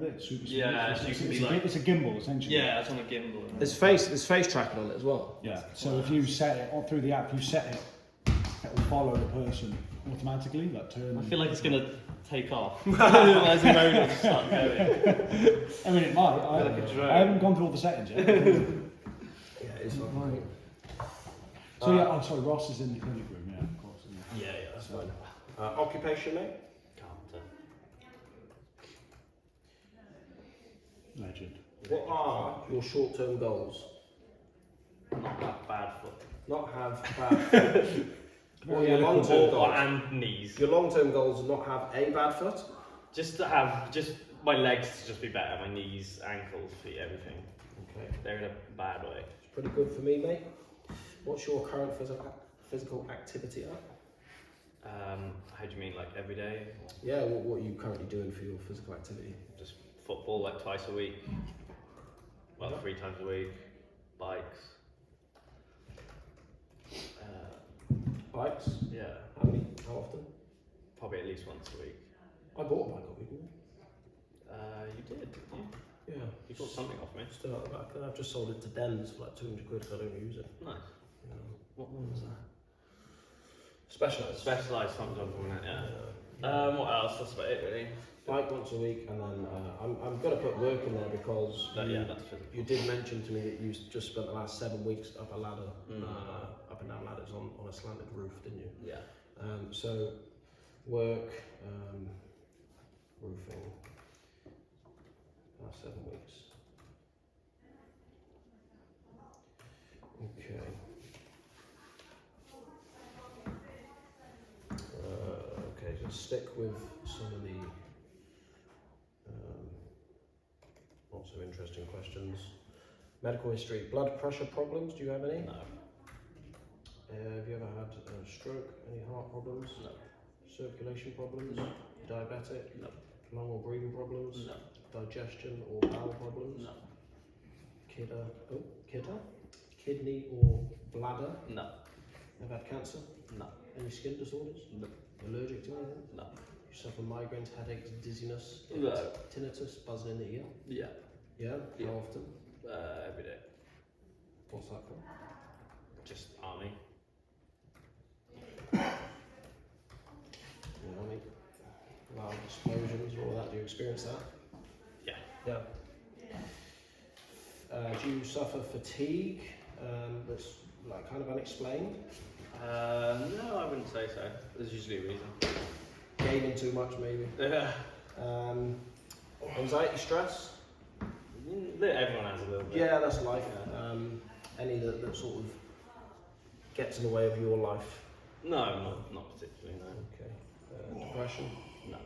it. It's super smooth. Yeah, so you can be like... It's a gimbal, essentially. Yeah, it's on a gimbal. There's face tracking on it as well. Yeah, so if you set it, through the app, you set it, it will follow the person automatically, like turn. I feel like it's going to take off. As the motor start going. I mean, it might. I haven't gone through all the settings yet. Yeah, it's fine. So yeah, oh sorry, Ross is in the clinic room, yeah, of course. Yeah, that's fine. Occupation, mate? Carpenter. Legend. What are your short-term goals? Not have bad foot. Not have bad foot. What are your long-term goals? And knees. Your long-term goals are not have a bad foot? Just to have, my legs to just be better, my knees, ankles, feet, everything. Okay. They're in a bad way. It's pretty good for me, mate. What's your current physical activity at? How do you mean, like every day? Yeah, what are you currently doing for your physical activity? Just football like twice a week. Well, 3 times a week. Bikes. Bikes? Yeah. How often? Probably at least once a week. I bought a bike off you, didn't You did, didn't you? you? Yeah. You bought something off me. Still at the back there. I've just sold it to Dens for like 200 quid because I don't use it. Nice. What one was that? Specialised. Specialised something on it, yeah. What else? That's about it, really. Bike once a week, and then I'm going to put work in there because That's physical. you did mention to me that you just spent the last 7 weeks up a ladder, up and down ladders on a slanted roof, didn't you? Yeah. So work, roofing, last 7 weeks. Okay. Okay, so stick with some of the not so interesting questions. Medical history, blood pressure problems, do you have any? No. Have you ever had a stroke, any heart problems? No. Circulation problems? No. Diabetic? No. Lung or breathing problems? No. Digestion or bowel problems? No. Kidney or bladder? No. Ever had cancer? No. Any skin disorders? No. Allergic to anything? No. You suffer migraines, headaches, dizziness, No. tinnitus, buzzing in the ear? Yeah. Yeah? Yeah. How often? Every day. What's that for? Just army. Army. Loud explosions, all that. Do you experience that? Yeah. Yeah. Do you suffer fatigue that's like kind of unexplained? No, I wouldn't say so. There's usually a reason. Gaming too much, maybe. Yeah. Anxiety, stress? Everyone has a little bit. Yeah, that's life. Yeah. Any that sort of gets in the way of your life? No, not particularly, no. Okay. Depression? No.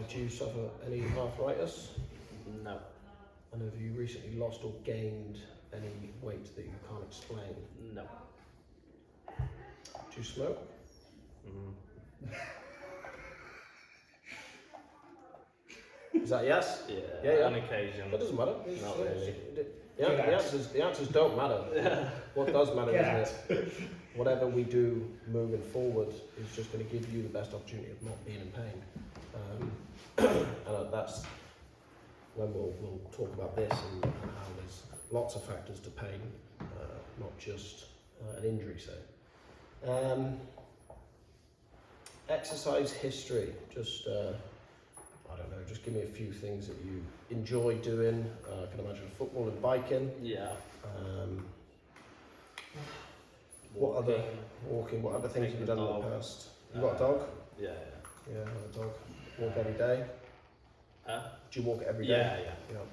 Do you suffer any arthritis? No. And have you recently lost or gained any weight that you can't explain? No. Do you smoke? Is that yes? Yeah. On occasion. That doesn't matter. Not really. The answers don't matter. What does matter is that whatever we do moving forward is just going to give you the best opportunity of not being in pain. And that's when we'll talk about this and how there's lots of factors to pain, not just an injury, say. Exercise history, just I don't know, just give me a few things that you enjoy doing. I can imagine football and biking. Yeah. What other things have you done in the past? You got a dog? Yeah. Yeah, I have a dog. Walk every day? Do you walk every day? Yeah.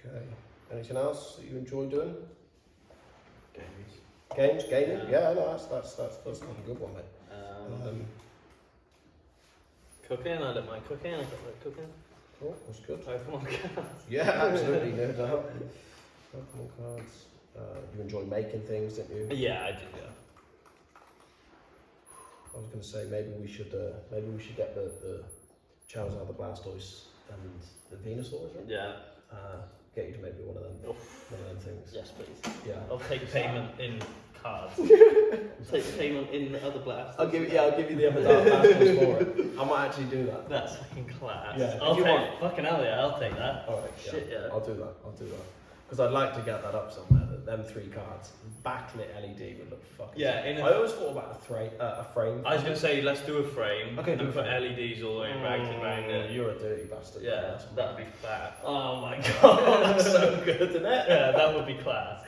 Okay. Anything else that you enjoy doing? Games. Gaming? Yeah, no, that's not a good one, mate. Cooking, I don't mind cooking. I don't like cooking. Cool, that's good. Pokemon cards. Yeah, absolutely, no doubt. Pokemon cards. You enjoy making things, don't you? Yeah, I do. Yeah. I was going to say maybe we should get the Charizard, the Blastoise, and the Venusaur, isn't it? Yeah. Get you to make me one of them things. Yes, please. Yeah. I'll take payment in cards. Take payment in the other blast. I'll give you the other dark blasters for it. I might actually do that. That's fucking class. Yeah, I'll if you take. want. Fucking hell yeah, I'll take that. All right, Shit yeah. I'll do that. Because I'd like to get that up somewhere. Them 3 cards, backlit LED would look fucking. Yeah, sick. in I always thought about a frame. I was gonna say let's do a frame. Okay, and do a put frame. LEDs all the way around it. You're a dirty bastard. Yeah, that'd be fat. Oh my god, That's so good, isn't it? yeah, that would be class.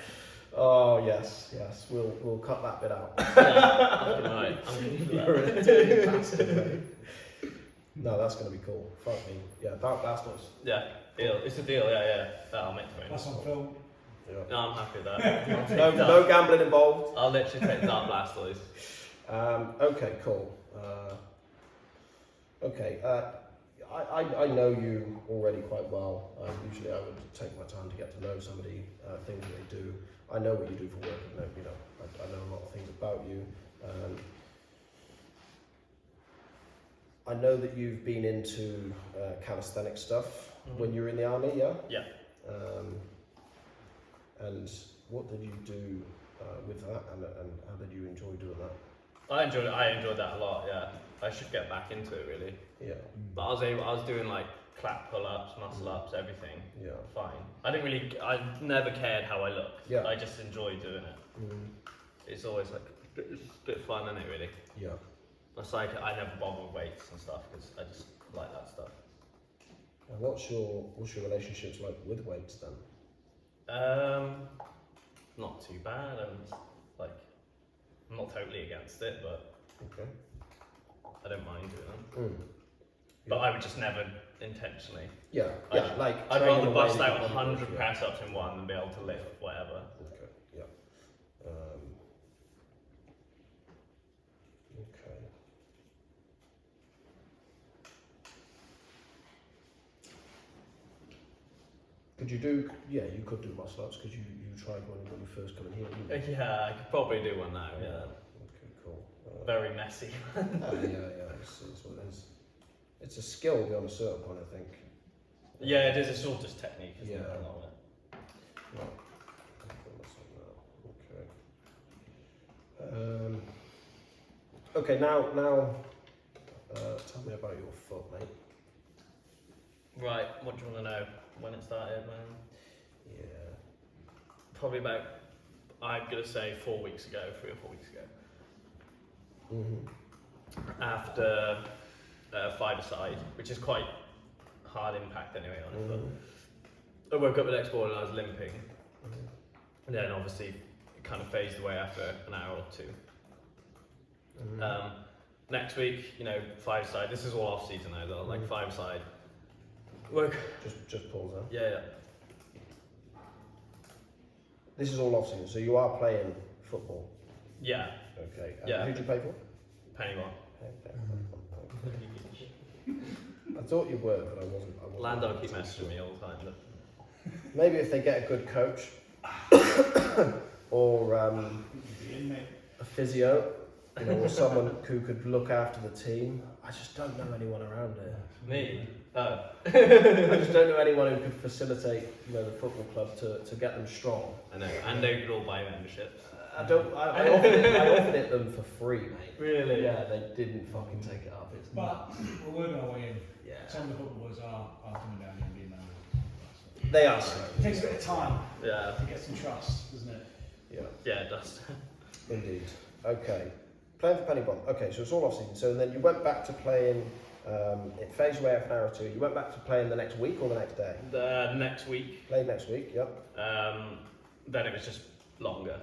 Oh yes. We'll cut that bit out. Yeah, right. I'm gonna do You're that. a dirty bastard, mate. No, that's gonna be cool. Fuck me. Yeah, dark blasters. Yeah, deal. It's a deal. Yeah. That'll make the That's on film. Yeah. No, I'm happy with that. No gambling involved. I'll literally take Dark Blastoise. Okay, cool. Okay, I know you already quite well. Usually I would take my time to get to know somebody, things that they do. I know what you do for work, and I know a lot of things about you. I know that you've been into calisthenic stuff when you were in the army, yeah? Yeah. And what did you do with that, and how did you enjoy doing that? I enjoyed that a lot. Yeah, I should get back into it really. Yeah. But I was doing like clap pull-ups, muscle-ups, everything. Yeah. Fine. I never cared how I looked. Yeah. I just enjoyed doing it. It's always like it's a bit fun, isn't it? Really. Yeah. It's like I never bother with weights and stuff because I just like that stuff. And what's your relationships like with weights then? Not too bad. I'm not totally against it, but Okay. I don't mind doing them. Mm. But I would just never intentionally. Yeah. Like I'd training rather the bust way out that you 100 want to, press ups in one than be able to lift whatever. Okay. Yeah. Okay. Could you do? Yeah, you could do muscle ups because you tried one when you first come in here, didn't you? Yeah, I could probably do one now. Yeah, Okay, cool. very messy. Yeah. It's what it is. It's a skill beyond a certain point, I think. Yeah, it is. It's all just technique, isn't it? Yeah. A lot of it. Right. Okay. Now, tell me about your foot, mate. Right. What do you want to know? When it started, man? Yeah. Probably about. I'm gonna say 4 weeks ago, 3 or 4 weeks ago. Mm-hmm. After five-a-side, which is quite hard impact anyway on it. But I woke up the next morning and I was limping. And then obviously it kind of phased away after an hour or two. Next week, five-side. This is all off-season now though, like five-side. Work. Just pause there. Yeah. This is all off season, so you are playing football. Yeah. Okay. Yeah. Who do you play for? Pennywell. I thought you were, but I wasn't. Lando keeps messaging me all the time. Maybe if they get a good coach or a physio, or someone who could look after the team. I just don't know anyone around here. Me? Oh. I just don't know anyone who could facilitate, the football club to get them strong. I know. And they could all buy membership. I offered it them for free, mate. Really? Yeah, they didn't fucking take it up. It's But we're working our way in. Yeah. Some of the footballers are coming down here and being members. They are slow. It takes a bit of time Yeah. to get some trust, doesn't it? Yeah, Yeah, it does. indeed. Okay. Playing for Pennybomb. Okay, so it's all off season. So then you went back to playing. It phased away after an hour or two. You went back to playing the next week or the next day? The next week, Played next week. Yep. then it was just longer.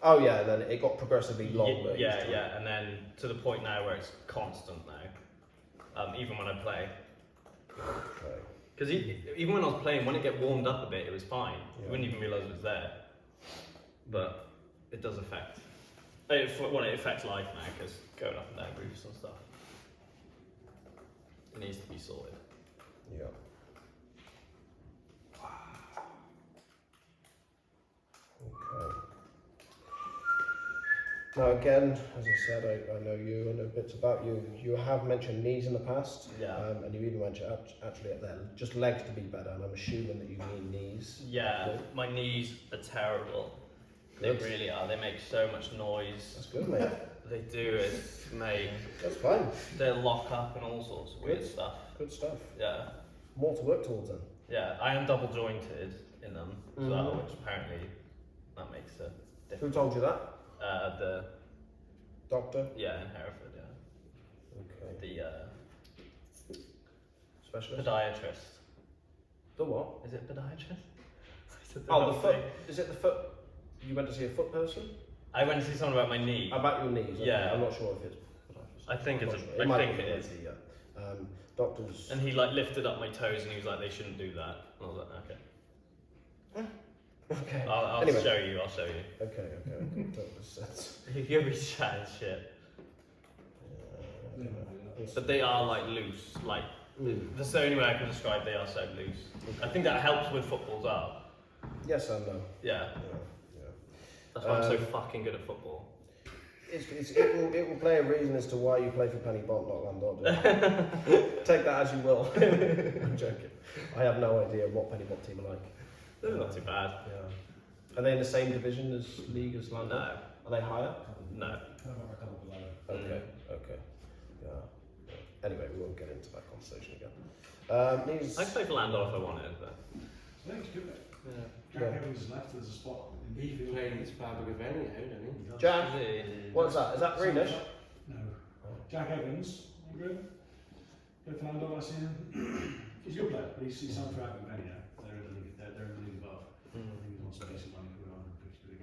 Oh yeah, and then it got progressively longer. Yeah, and then to the point now where it's constant now, even when I play. Okay. Because even when I was playing, when it get warmed up a bit, it was fine. Yeah. You wouldn't even realise it was there. But it does affect. It affects life now because going up and down roofs and stuff. It needs to be sorted. Yeah. Okay. Now again, as I said, I know you, I know bits about you. You have mentioned knees in the past, Yeah. and you even mentioned actually up there, just legs to be better, and I'm assuming that you mean knees. Yeah, my knees are terrible. They really are. They make so much noise. That's good, mate. They do it, mate. That's fine. They lock up and all sorts of weird stuff. Good stuff. Yeah. More to work towards then. Yeah, I am double jointed in them as well, which apparently that makes a difference. Who told you that? The Doctor? yeah, in Hereford, yeah. Okay. The Specialist? podiatrist. The what? Is it podiatrist? I said Oh, wrong the foot. thing. Is it the foot? You went to see a foot person? I went to see someone about my knee. About your knees? Okay. Yeah. I'm not sure if it's. I think it's I'm a, not sure. I might think be it is. PhD, yeah. Doctors. And he like lifted up my toes and he was like, they shouldn't do that. And I was like, okay. Okay. I'll Anyway. show you. I'll show you. Okay. Doctor says. You'll be chatting shit. Let's But see. they are like loose. Like that's the only way I can describe. They are so loose. I think that helps with football as well. Yes and no. Yeah. Yeah. That's why I'm so fucking good at football. It will play a reason as to why you play for Penny Bont, not Landard. Take that as you will. I'm joking. I have no idea what Penny Bont team are like. They're not too bad. Yeah. Are they in the same division as league as Landard? No. Are they higher? No. Okay. Yeah. Anyway, we won't get into that conversation again. I could play for Landor if I wanted, but I think it's good. Yeah. Jack Evans left. There's a spot in He midfield. played his Fabric of any now, didn't he? Jack, Is it- what is that? Is that Greenish? No. Jack Evans. You good? Good Fernando last season. He's a good player, but he's signed for Aberdeen anyhow. They're in the league. They're in the league above. I think he wants some decent money for 150 quid a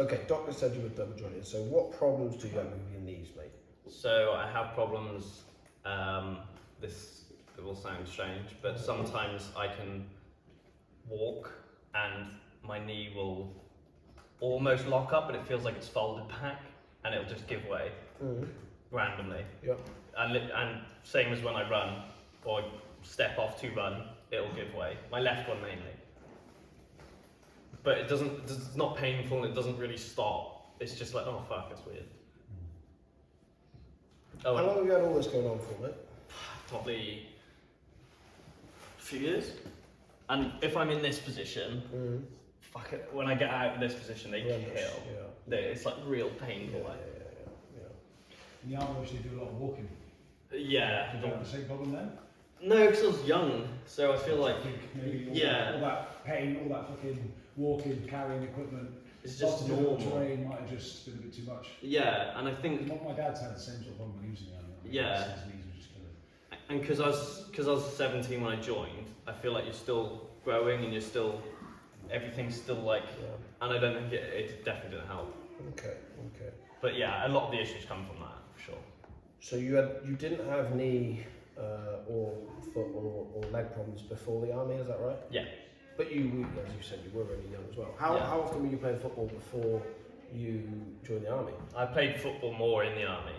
game. Okay, doctor said you were double jointed. So what problems do you have with your knees, mate? So I have problems. This it will sound strange, but sometimes I can walk and my knee will almost lock up, but it feels like it's folded back, and it'll just give way randomly. Yeah. And same as when I run or step off to run, it'll give way. My left one mainly. But it doesn't. It's not painful, and it doesn't really stop. It's just like, oh fuck, that's weird. How long have you had all this going on for, mate? Probably a few years. And if I'm in this position, fuck it, when I get out of this position, they Horrendous, kill. yeah. It's like real painful. In the army, obviously, do a lot of walking. Yeah. Did you have the same problem then? No, because I was young, so I feel like I think maybe yeah. all that pain, all that fucking walking, carrying equipment, it's lots just of difficult normal. terrain might have just been a bit too much. Yeah, and I think My dad's had the same sort of problem when he was in the army. Yeah. His knees were just killing. and because I was 17 when I joined, I feel like you're still growing and you're still everything's still like, and I don't think it definitely didn't help. Okay. But yeah, a lot of the issues come from that for sure. So you didn't have knee or foot or leg problems before the army, is that right? Yeah. But you, as you said, you were really young as well. How often were you playing football before you joined the army? I played football more in the army.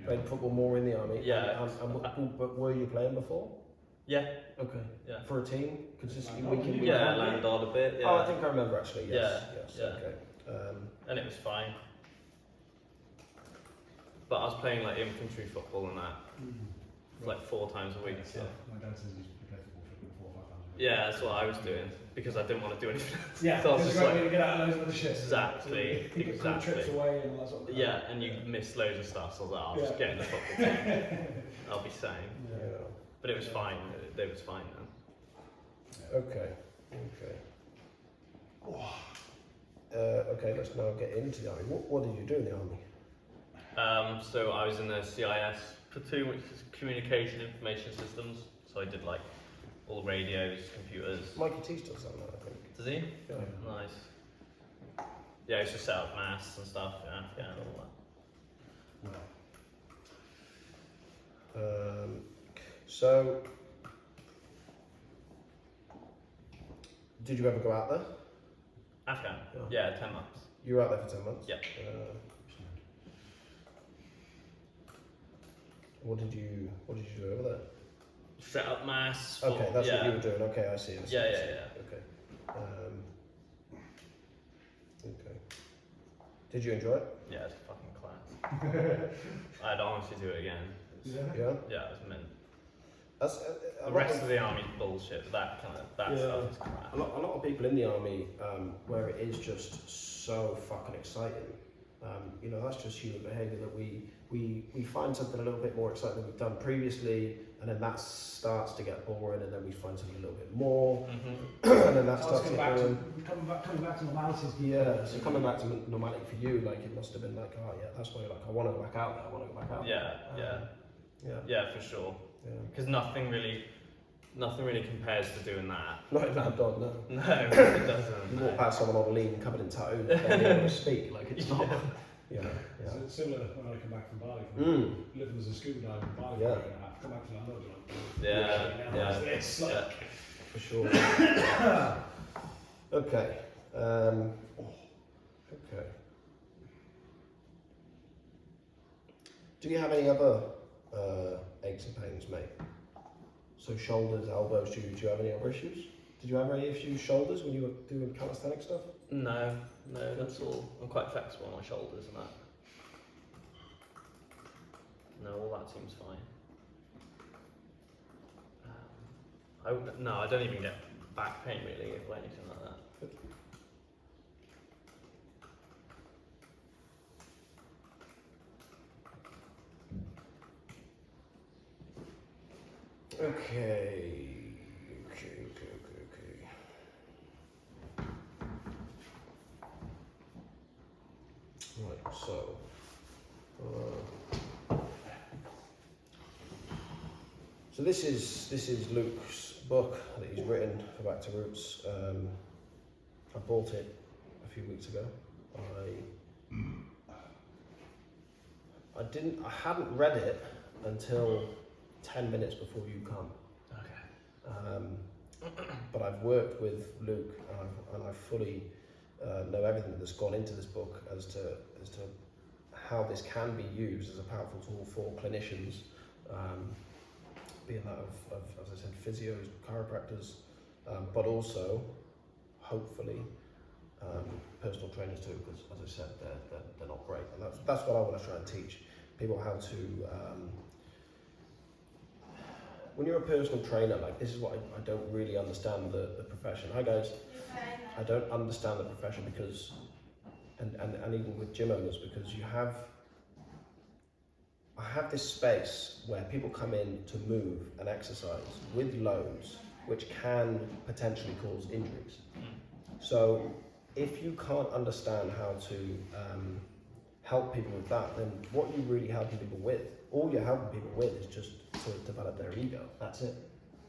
Played football more in the army. Yeah. But were you playing before? Yeah. Okay. Yeah. For a team, consistently week in, week Yeah, out? Landard a bit. Yeah. Oh, I think I remember actually. Yes. Yeah, Yes. yeah. Okay. And it was fine. But I was playing like infantry football and that, like 4 times a week. So, Yeah. my dad says he's played football for 4 or 5 times a week. Yeah, that's what I was doing because I didn't want to do anything else. Yeah, So I was it's just a great way like, to get out of loads of other shit. Exactly, So you can call trips exactly. away and all that sort of stuff. yeah, and you miss loads of stuff. So I was like, I'll just Yeah. get in the football team. I'll be sane. Yeah. But it was fine. It was fine then. Okay. Okay, let's now get into the army. What did you do in the army? So I was in the CIS platoon, which is Communication Information Systems. So I did like all the radios, computers. Mikey T still done that, I think. Does he? Yeah. Nice. Yeah, I used to set up masts and stuff. Yeah, and all that. So, did you ever go out there? Afghan. Yeah. Yeah, 10 months. You were out there for 10 months? Yeah. What did you do over there? Set up masts. Okay, that's yeah. what you were doing. Okay, I see. Yeah. Okay. Okay. Did you enjoy it? Yeah, it's fucking class. I'd honestly do it again. Yeah. Yeah. Yeah, it was mint. The rest of the army's bullshit. That stuff is crap. A lot of people in the army, where it is just so fucking exciting. You know, that's just human behaviour that we find something a little bit more exciting than we've done previously, and then that starts to get boring, and then we find something a little bit more, and then that starts to get boring. Coming back to normality. Yeah, so coming back to normality for you, like it must have been like, oh yeah, that's why you're like, I want to go back out there, I want to go back out there. Yeah, for sure. Because nothing really compares to doing that. Not in that dog, no. No, it doesn't. You walk past someone on lean, covered in tattoos, and they don't speak, like it's not. Yeah. It's similar when I come back from Bali. Living as a scuba diver in Bali, come back to London, like, for sure. Okay. Okay. Do you have any other aches and pains, mate? So shoulders, elbows, do you have any other issues? Did you have any issues with shoulders when you were doing calisthenic stuff? No, that's all. I'm quite flexible on my shoulders and that. No, all that seems fine. I don't even get back pain really or anything like that. Okay. Right, so. So this is Luke's book that he's written for Back to Roots. I bought it a few weeks ago. I hadn't read it until 10 minutes before you come. Okay. But I've worked with Luke, and I fully know everything that's gone into this book as to how this can be used as a powerful tool for clinicians, being that of as I said, physios, chiropractors, but also hopefully personal trainers too, because as I said, they're not great, and that's what I want to try and teach people, how to. When you're a personal trainer, like this is what I don't really understand the profession. Hi guys, I don't understand the profession because, and even with gym owners, because I have this space where people come in to move and exercise with loads, which can potentially cause injuries. So if you can't understand how to help people with that, then what are you really helping people with? All you're helping people with is just to develop their ego. That's it.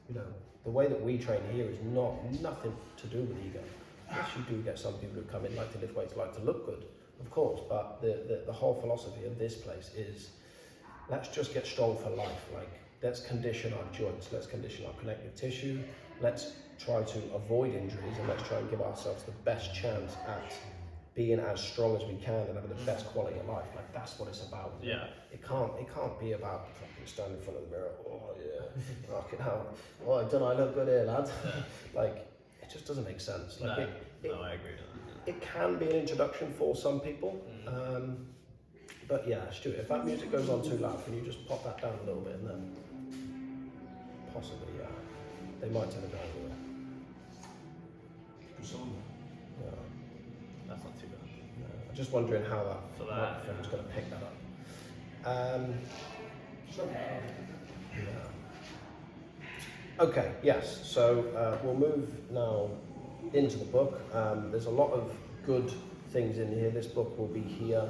You know, the way that we train here is nothing to do with ego. Yes, you do get some people who come in like to lift weights, like to look good, of course, but the whole philosophy of this place is let's just get strong for life. Like, let's condition our joints, let's condition our connective tissue, let's try to avoid injuries, and let's try and give ourselves the best chance at being as strong as we can and having the best quality of life. Like, that's what it's about. Yeah. It can't be about fucking standing in front of the mirror. Oh yeah, fucking hell. Oh, don't I look good here, lad? Like, it just doesn't make sense. Like, no, I agree with that. It can be an introduction for some people. But yeah, Stuart, if that music goes on too loud, can you just pop that down a little bit, and then possibly, they might turn it down a little. Good song. Yeah. That's not too bad. I'm just wondering how that For that, microphone's going to pick that up. Okay, yes, so we'll move now into the book. There's a lot of good things in here. This book will be here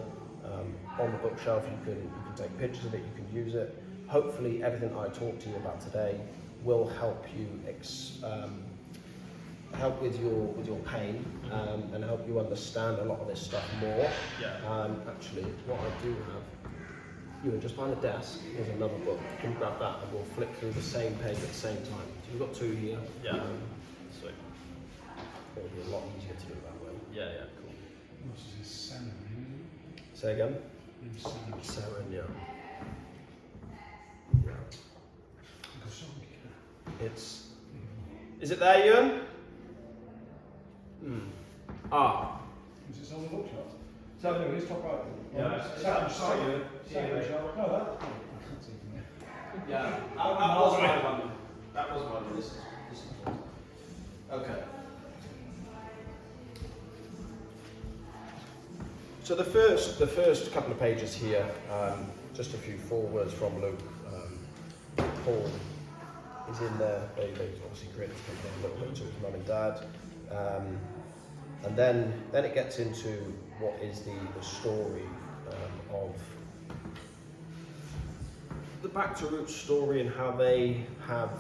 on the bookshelf. You can take pictures of it, you can use it. Hopefully everything I talked to you about today will help you help with your pain, and help you understand a lot of this stuff more. Yeah. Actually, what I do have, you know, just behind the desk, there's another book. You can grab that and we'll flick through the same page at the same time. So we've got two here. Yeah. Sweet. It'll be a lot easier to do it that way. Yeah, cool. What's his Sam? Say again? Sam. Sarah, yeah. Good song. It's. Is it there, Ewan? Ah. Is it on the bookshop? So anyway, it's top right. Yeah, Sorry. No, that. Yeah, that was my one. That this is okay. So the first couple of pages here, just a few forewords from Luke. Paul is in there. They obviously created this company a little bit to his mum and dad, and then it gets into what is the story of the Back to Roots story and how they have.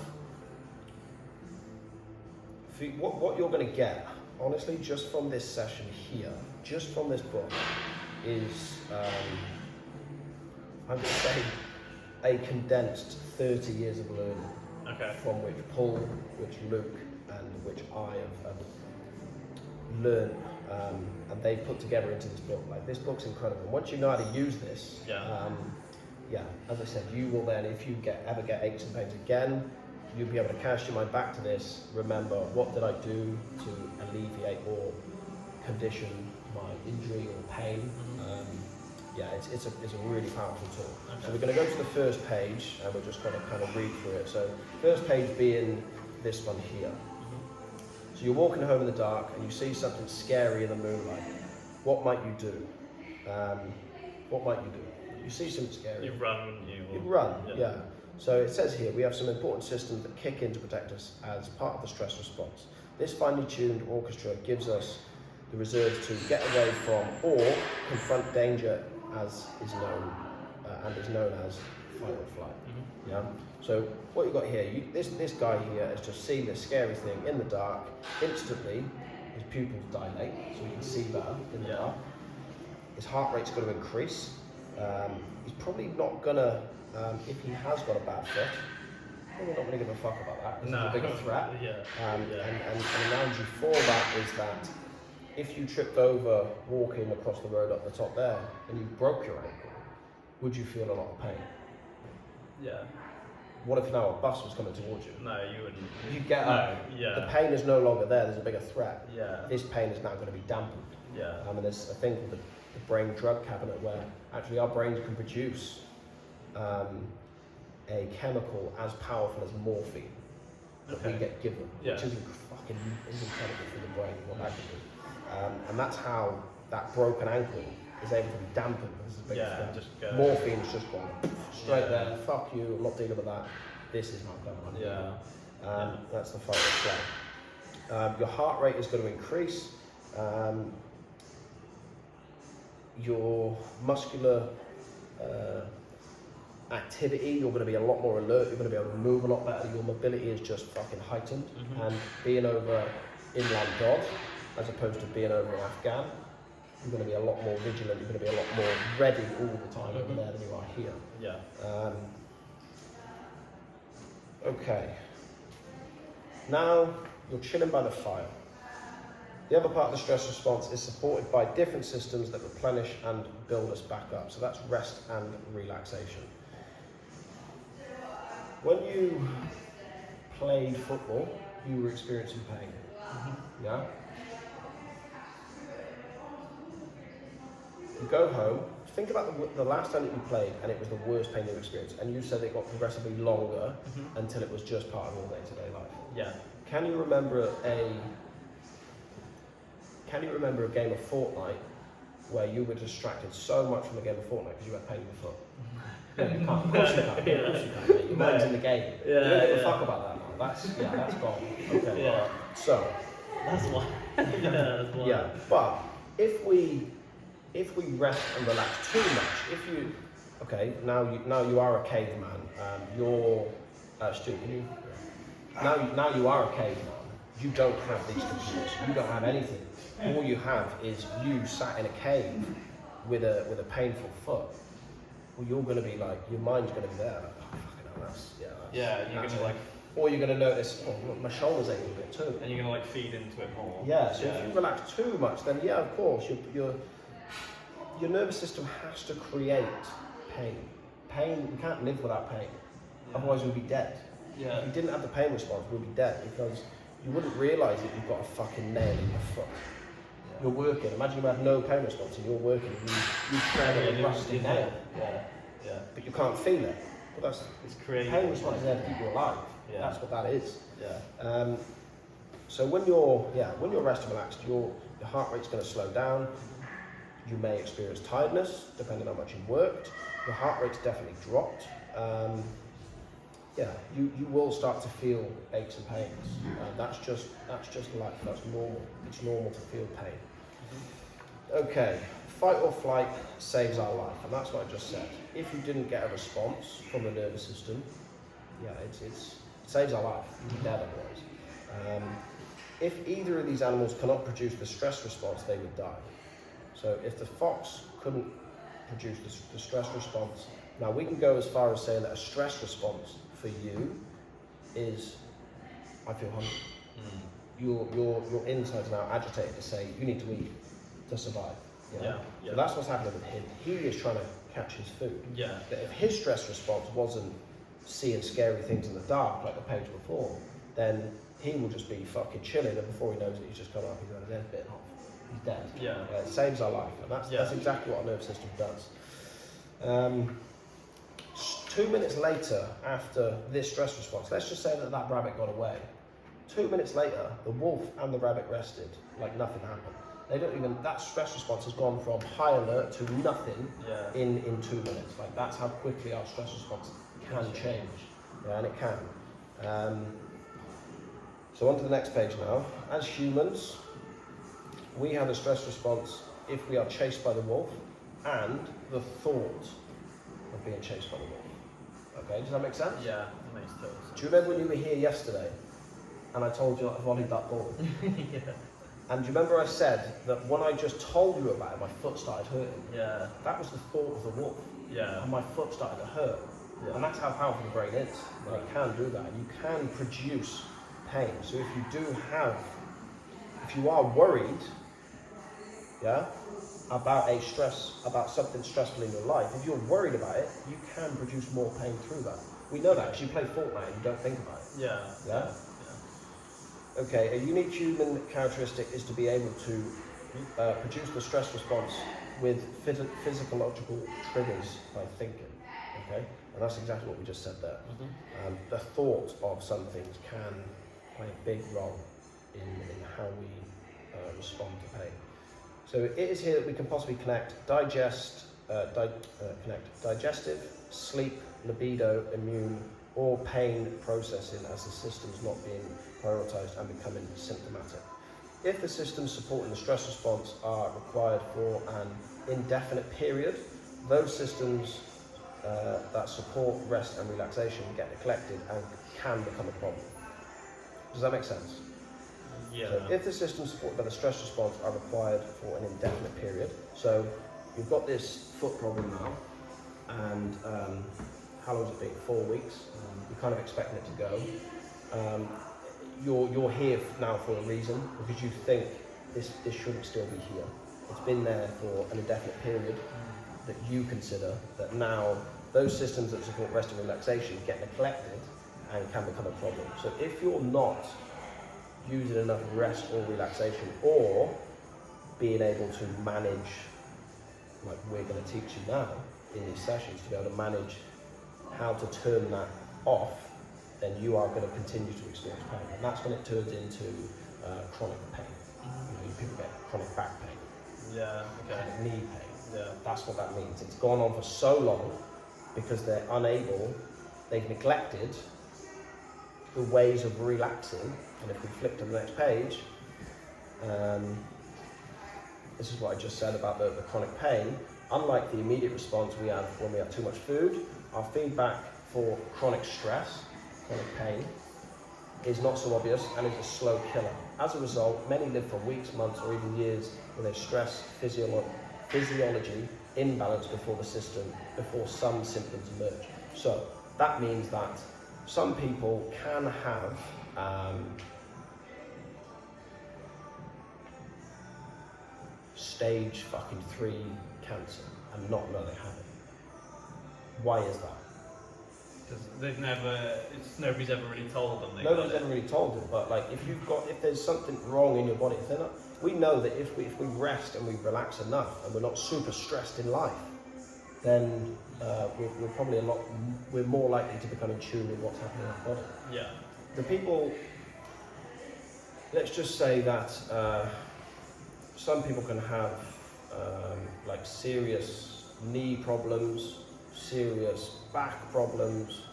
What you're going to get, honestly, just from this session here, just from this book, is I would say a condensed 30 years of learning. Okay. From which Paul, which Luke, and which I have learned, and they've put together into this book. Like, this book's incredible. And once you know how to use this, as I said, you will then, if you ever get aches and pains again, you'll be able to cast your mind back to this. Remember, what did I do to alleviate or condition my injury or pain? It's a really powerful tool. Okay. So we're going to go to the first page, and we're just going to kind of read through it. So first page being this one here. So you're walking home in the dark, and you see something scary in the moonlight. What might you do? What might you do? You see something scary. You run. You run. Yeah. So it says here, we have some important systems that kick in to protect us as part of the stress response. This finely tuned orchestra gives us the reserves to get away from or confront danger as is known as fight or flight. Mm-hmm. Yeah. So what you've got here, this guy here has just seen this scary thing in the dark. Instantly, his pupils dilate, so he can see better in the dark. His heart rate's going to increase. He's probably not gonna, if he has got a bad foot, probably not going to give a fuck about that. This is a bigger threat. And an analogy for that is that if you tripped over walking across the road up the top there and you broke your ankle, would you feel a lot of pain? Yeah. What if now a bus was coming towards you? No, you wouldn't. You get up, the pain is no longer there, there's a bigger threat. Yeah. This pain is now going to be dampened. Yeah. And there's a thing called the brain drug cabinet where actually our brains can produce a chemical as powerful as morphine that we get given, which is incredible for the brain, what that can do. And that's how that broken ankle is able to be dampened. This is a big thing. Morphine's just gone straight there. Fuck you, I'm not dealing with that. This is not going on. That's the fight or flight. Your heart rate is going to increase. Your muscular activity, you're going to be a lot more alert. You're going to be able to move a lot better. Your mobility is just fucking heightened. Mm-hmm. And being over inland God, as opposed to being over in Afghan, you're going to be a lot more vigilant, you're going to be a lot more ready all the time over there than you are here. Yeah. Okay. Now, you're chilling by the fire. The other part of the stress response is supported by different systems that replenish and build us back up. So that's rest and relaxation. When you played football, you were experiencing pain. Mm-hmm. Yeah? You go home, think about the last time that you played and it was the worst pain you experienced, and you said it got progressively longer until it was just part of your day-to-day life. Yeah. Can you remember a game of Fortnite where you were distracted so much from the game of Fortnite because you had pain in your foot? No, you can't. Of course you can't. Of course you can't. Your mind's in the game. You don't give a fuck about that now. That's gone. Okay. Yeah. Right. So. That's why. That's why. Yeah. But if we rest and relax too much, now you are a caveman. You're Stu, can you? Now you are a caveman. You don't have these computers. You don't have anything. All you have is you sat in a cave with a painful foot. Well, you're going to be like, your mind's going to be there. Like, oh, fucking hell, you're going to like. Or you're going to notice, oh, look, my shoulder's aching a bit too. And you're going to like feed into it more. Yeah. So if you relax too much, then of course your nervous system has to create pain. Pain, we can't live without pain. Otherwise we'll be dead. Yeah. If you didn't have the pain response, we'll be dead because you wouldn't realise that you've got a fucking nail in your foot. Yeah. You're working. Imagine you have no pain response and you're working and you shred a rusty nail. Yeah. But you can't feel it. But it's pain response is there to keep you alive. Yeah. That's what that is. Yeah. So when you're rest and relaxed, your heart rate's going to slow down. You may experience tiredness, depending on how much you've worked. Your heart rate's definitely dropped. You will start to feel aches and pains. That's just life. That's normal. It's normal to feel pain. Okay, fight or flight saves our life, and that's what I just said. If you didn't get a response from the nervous system, it saves our life. You'd be dead otherwise. If either of these animals cannot produce the stress response, they would die. So if the fox couldn't produce the stress response, now we can go as far as saying that a stress response for you is, I feel hungry. Your insides are now agitated to say you need to eat to survive. Yeah. So that's what's happening with him. He is trying to catch his food. Yeah. But if his stress response wasn't seeing scary things in the dark like the page before, then he will just be fucking chilling, and before he knows it, he's just come up, he's got his head bitten off. He's dead. Yeah. It saves our life, and that's exactly what our nervous system does. 2 minutes later, after this stress response, let's just say that rabbit got away. 2 minutes later, the wolf and the rabbit rested like nothing happened. That stress response has gone from high alert to nothing in 2 minutes. Like, that's how quickly our stress response can change. Yeah, and it can. So on to the next page now. As humans, we have a stress response if we are chased by the wolf and the thought of being chased by the wolf. Okay, does that make sense? Yeah, that makes total sense. Do you remember when you were here yesterday and I told you I volleyed that ball? Yeah. And do you remember I said that when I just told you about it, my foot started hurting? Yeah. That was the thought of the wolf. Yeah. And my foot started to hurt. Yeah. And that's how powerful the brain is. And it can do that. You can produce pain. So if you are worried, about something stressful in your life, if you're worried about it, you can produce more pain through that. We know that because you play Fortnite and you don't think about it. Yeah. Yeah? Okay, a unique human characteristic is to be able to produce the stress response with physiological triggers by thinking. Okay, and that's exactly what we just said there. The thought of some things can play a big role in how we respond to pain. So it is here that we can possibly connect digestive, sleep, libido, immune, or pain processing as the system's not being prioritised and becoming symptomatic. If the systems supporting the stress response are required for an indefinite period, those systems that support rest and relaxation get neglected and can become a problem. Does that make sense? Yeah. So if the systems supported by the stress response are required for an indefinite period, so you've got this foot problem now, and how long has it been? 4 weeks. You're kind of expecting it to go. You're here now for a reason, because you think this shouldn't still be here. It's been there for an indefinite period that you consider that now those systems that support rest and relaxation get neglected and can become a problem. So if you're not using enough rest or relaxation, or being able to manage, like we're going to teach you now in these sessions, to be able to manage how to turn that off, then you are going to continue to experience pain, and that's when it turns into chronic pain. People get chronic back pain, chronic knee pain. Yeah. That's what that means. It's gone on for so long because they've neglected the ways of relaxing. And if we flip to the next page, this is what I just said about the chronic pain. Unlike the immediate response we have when we have too much food, our feedback for chronic stress, chronic pain, is not so obvious and is a slow killer. As a result, many live for weeks, months, or even years with a stress physiology imbalance before some symptoms emerge. So that means that some people can have stage 3 cancer and not know they have it. Why is that? Because nobody's ever really told them. Nobody's ever really told them, but like if there's something wrong in your body, we know that if we rest and we relax enough and we're not super stressed in life, then we're probably we're more likely to become in tune with what's happening in our body. Yeah. The people, let's just say that some people can have like serious knee problems, serious back problems,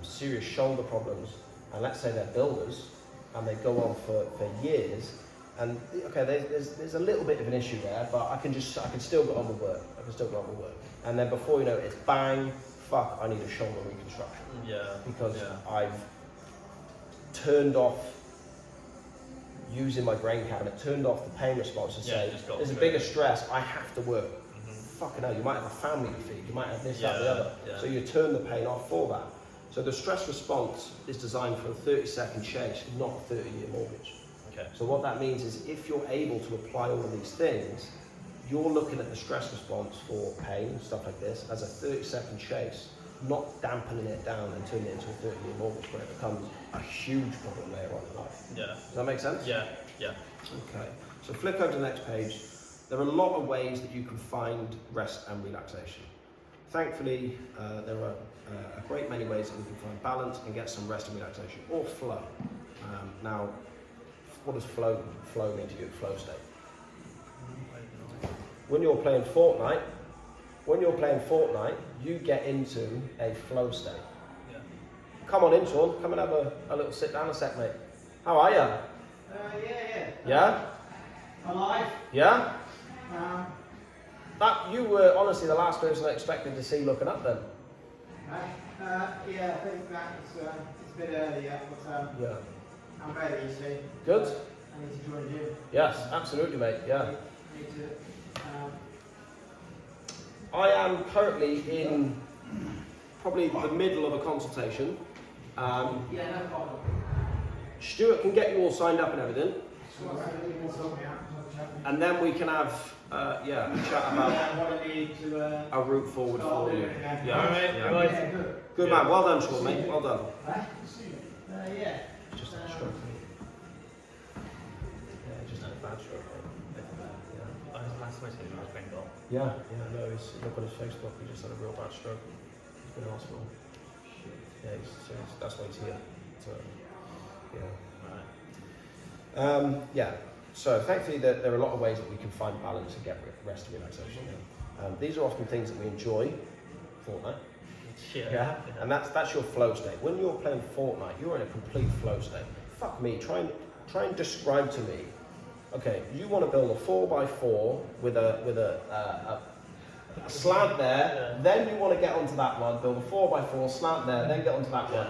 serious shoulder problems, and let's say they're builders and they go on for years, and okay, there's a little bit of an issue there, but I can still get on with work. And then before you know it, it's bang, fuck, I need a shoulder reconstruction. Yeah. Because I've turned off using my brain cabinet, turned off the pain response to say, there's a bigger stress, I have to work. Fucking hell, you might have a family to feed, you might have this, that, the other. Yeah. So you turn the pain off for that. So the stress response is designed for a 30-second chase, not a 30-year mortgage. Okay. So what that means is if you're able to apply all of these things, you're looking at the stress response for pain and stuff like this as a 30-second chase, not dampening it down and turning it into a 30-year mortgage where it becomes a huge problem later on in life. Yeah. Does that make sense? Yeah. Yeah. Okay. So flick over to the next page. There are a lot of ways that you can find rest and relaxation. Thankfully, there are a great many ways that we can find balance and get some rest and relaxation, or flow. Now, what does flow mean to you? Flow state. When you're playing Fortnite, you get into a flow state. Yeah. Come on in, Sean. Come and have a little sit down a sec, mate. How are you? Yeah. Yeah? Alive. Yeah? Um, You were honestly the last person I expected to see looking up then. yeah, I think that it's a bit early yet, but Yeah. I'm ready, you see. Good? I need to join the gym. Yes, absolutely, mate. Yeah. I need to, I am currently in probably the middle of a consultation. yeah, no problem. Stuart can get you all signed up and everything, So you can sort me out. and then we can have a chat about What I need to a route forward start for you. doing again. Yeah. Alright, Yeah. right. Yeah, good. Good man, well done, Sean, mate. Well done. Yeah. Just had a stroke. Yeah, just had a bad stroke. Last time I said he was playing golf. Yeah, no, look on his Facebook, he just had a real bad stroke. He's been in hospital. Yeah, that's why he's here. So, yeah. So thankfully there are a lot of ways that we can find balance and get rest and relaxation. These are often things that we enjoy. Fortnite. Yeah. And that's your flow state. When you're playing Fortnite, you're in a complete flow state. Fuck me, try and describe to me. Okay, you want to build a 4x4 with a slant there, then you want to get onto that one, build a 4x4, slant there, then get onto that one.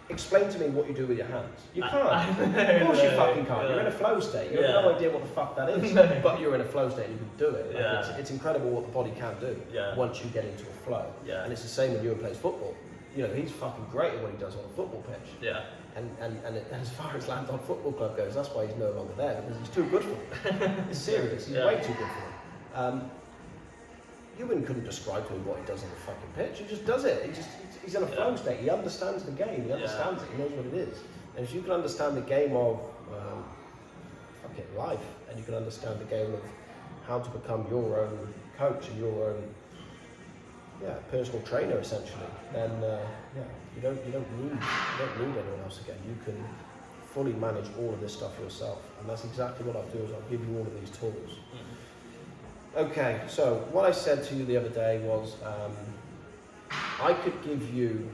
Explain to me what you do with your hands. You can't. Of course you fucking can't. You're in a flow state. You have no idea what the fuck that is, but you're in a flow state and you can do it. Like it's incredible what the body can do once you get into a flow. And it's the same when Ewan plays football. You know, he's fucking great at what he does on a football pitch. Yeah. And as far as Landon Football Club goes, that's why he's no longer there, because he's too good for him. It's serious, he's way too good for him. Ewan couldn't describe to me what he does on the fucking pitch, he just does it. He's in a flow state, he understands the game, he understands it, he knows what it is. And if you can understand the game of fucking life, and you can understand the game of how to become your own coach and your own personal trainer essentially, then you don't need anyone else again. You can fully manage all of this stuff yourself, and that's exactly what I'll do. Is I'll give you all of these tools. Okay, so what I said to you the other day was I could give you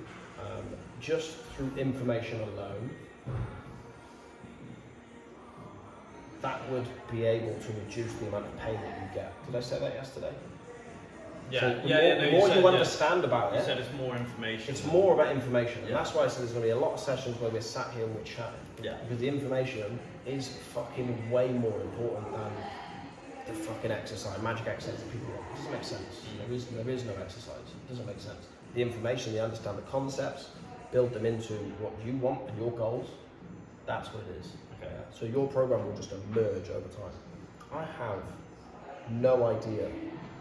just through information alone that would be able to reduce the amount of pain that you get. Did I say that yesterday? So the more you understand about it, you said it's more information. It's more about information, and that's why I said there's going to be a lot of sessions where we're sat here and we're chatting. Yeah. Because the information is fucking way more important than the fucking exercise, magic exercise that people want. It doesn't make sense. There is no exercise. It doesn't make sense. The information, they understand the concepts, build them into what you want and your goals. That's what it is. Okay. So your program will just emerge over time. I have no idea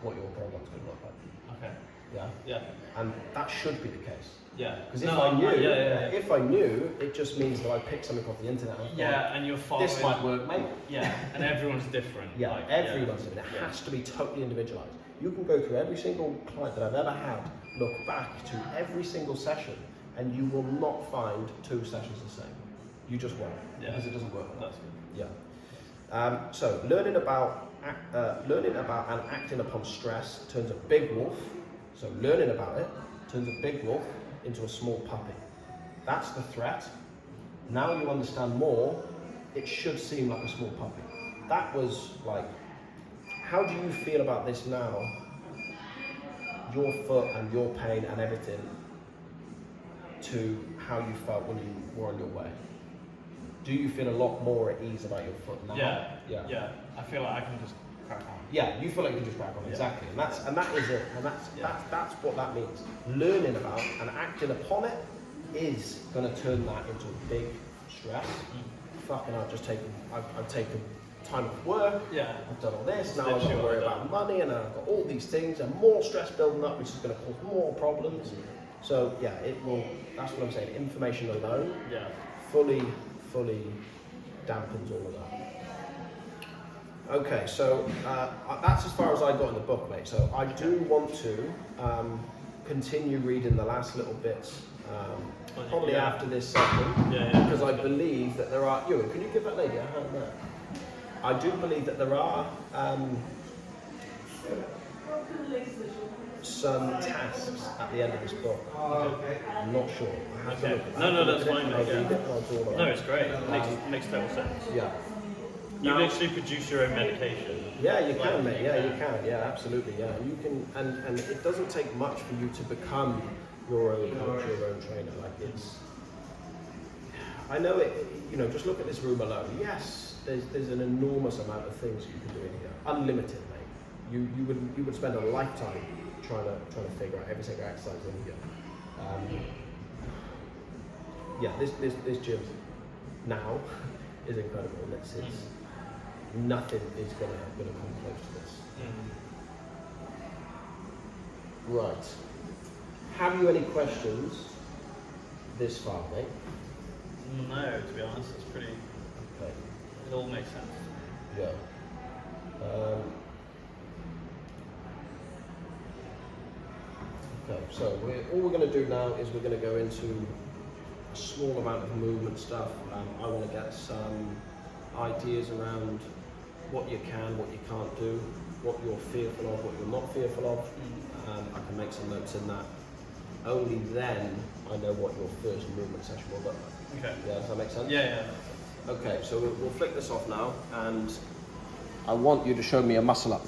what your program's going to look like. Okay. Yeah. Yeah. And that should be the case. Yeah. Because if I knew, it just means that I pick something off the internet. And and you're following. This might work, mate. Yeah, and everyone's different. Yeah, everyone's different. It has to be totally individualized. You can go through every single client that I've ever had, look back to every single session, and you will not find 2 sessions the same. You just won't, because it doesn't work. That's good. Yeah. So learning about and acting upon stress turns a big wolf. So learning about it turns a big wolf into a small puppy. That's the threat. Now you understand more. It should seem like a small puppy. That was like, how do you feel about this now? Your foot and your pain and everything to how you felt when you were on your way. Do you feel a lot more at ease about your foot now? Yeah. I feel like I can just crack on. Yeah, you feel like you can just crack on, exactly. And that is it. And that's what that means. Learning about and acting upon it is gonna turn that into a big stress. Fucking I've taken time off work, I've done all this, now I've got to worry about money, and I've got all these things and more stress building up, which is going to cause more problems. So yeah, it will, that's what I'm saying, information alone fully dampens all of that. Okay, so that's as far as I got in the book, mate. So I do want to continue reading the last little bits, probably after this session, because I believe that there are, Ewan, can you give that lady a hand there? I do believe that there are some tasks at the end of this book. I'm not sure. I have to look at that. No, that's fine, mate. I'll read it and I'll draw it No, out. it's great. It makes total sense. Yeah. You literally produce your own medication. Yeah, you can, mate. Yeah, you can. Yeah, absolutely. Yeah, you can, and it doesn't take much for you to become your own coach, your own trainer. Like it's, I know it. You know, just look at this room alone. Yes, there's an enormous amount of things you can do in here. Unlimited, mate. You would spend a lifetime trying to figure out every single exercise in here. Yeah, this gym now is incredible. It's nothing is gonna come close to this. Right. Have you any questions this far, mate? No, to be honest, it's pretty. Okay. It all makes sense. Yeah. Okay, so all we're going to do now is we're going to go into a small amount of movement stuff. I want to get some ideas around what you can, what you can't do, what you're fearful of, what you're not fearful of. I can make some notes in that. Only then I know what your first movement session will look like. Okay. Yeah, does that make sense? Yeah. Okay, so we'll flick this off now, and I want you to show me a muscle up.